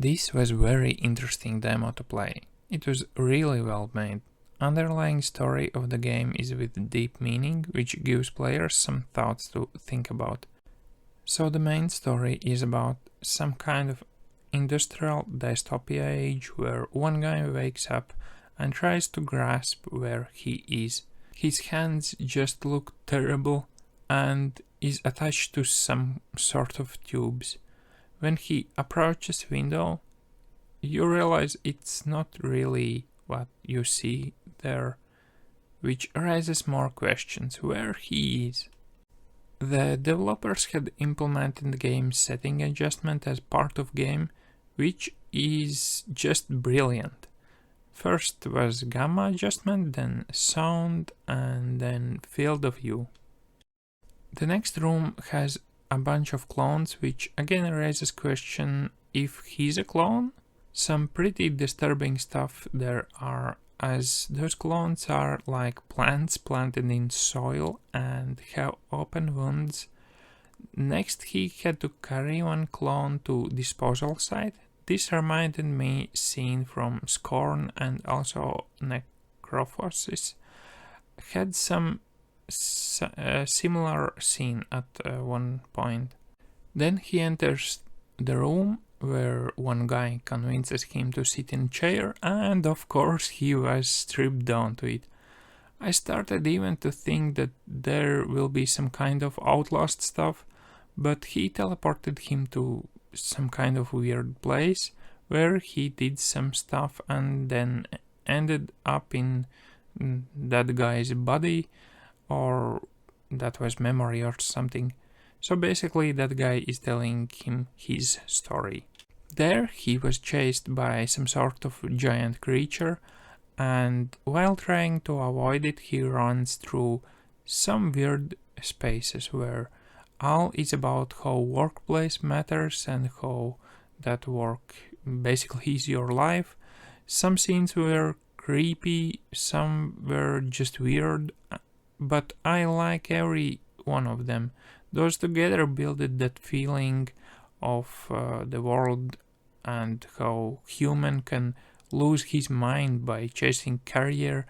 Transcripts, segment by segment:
This was very interesting demo to play. It was really well made. Underlying story of the game is with deep meaning, which gives players some thoughts to think about. So the main story is about some kind of industrial dystopia age where one guy wakes up and tries to grasp where he is. His hands just look terrible and is attached to some sort of tubes. When he approaches window, you realize it's not really what you see there, which raises more questions where he is. The developers had implemented the game setting adjustment as part of game, which is just brilliant. First was gamma adjustment, then sound, and then field of view. The next room has a bunch of clones, which again raises question if he's a clone. Some pretty disturbing stuff there are, as those clones are like plants planted in soil and have open wounds. Next he had to carry one clone to disposal site. This reminded me scene from Scorn, and also Necrophosis had some similar scene at one point. Then he enters the room where one guy convinces him to sit in a chair, and of course he was stripped down to it. I started even to think that there will be some kind of Outlast stuff, but he teleported him to some kind of weird place where he did some stuff and then ended up in that guy's body, or that was memory or something. So basically that guy is telling him his story. There he was chased by some sort of giant creature, and while trying to avoid it he runs through some weird spaces where all is about how workplace matters and how that work basically is your life. Some scenes were creepy, some were just weird, but I like every one of them. Those together built that feeling of the world and how human can lose his mind by chasing career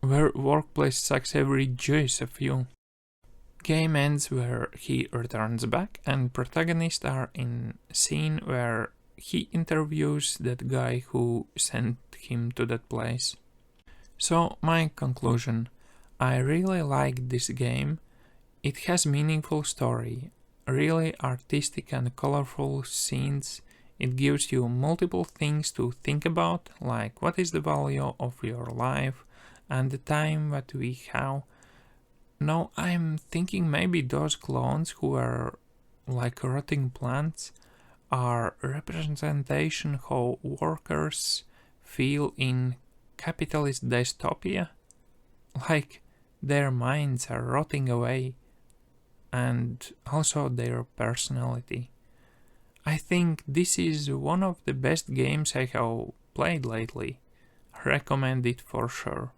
where workplace sucks every juice of you. Game ends where he returns back, and protagonists are in scene where he interviews that guy who sent him to that place. So my conclusion, I really like this game. It has meaningful story, really artistic and colorful scenes. It gives you multiple things to think about, like what is the value of your life and the time that we have. Now I'm thinking maybe those clones who are like rotting plants are representation how workers feel in capitalist dystopia. Like their minds are rotting away, and also their personality. I think this is one of the best games I have played lately. Recommend it for sure.